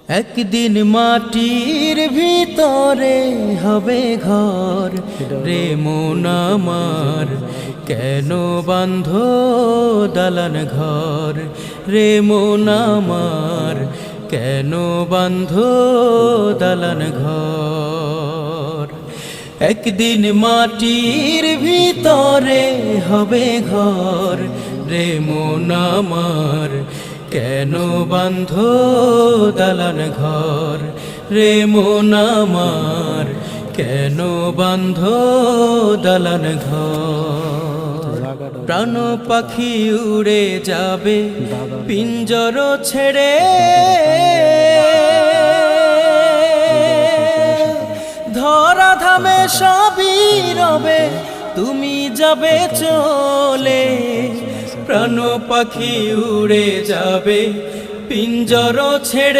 একদিন মাটির ভিতরে হবে ঘর রে মন আমার, কেন বাঁধ দালান ঘর রে মন আমার, কেন বাঁধ দালান ঘর। একদিন মাটির ভিতরে হবে ঘর রে মন আমার, কেন বাঁধ দালান ঘর রে মন আমার, কেন বাঁধ দালান ঘর। প্রাণ পাখি উড়ে যাবে পিঞ্জর ছেড়ে, ধরা ধামে সবই রবে তুমি যাবে চলে। প্রাণ পাখি উড়ে যাবে পিঞ্জর ছেড়ে।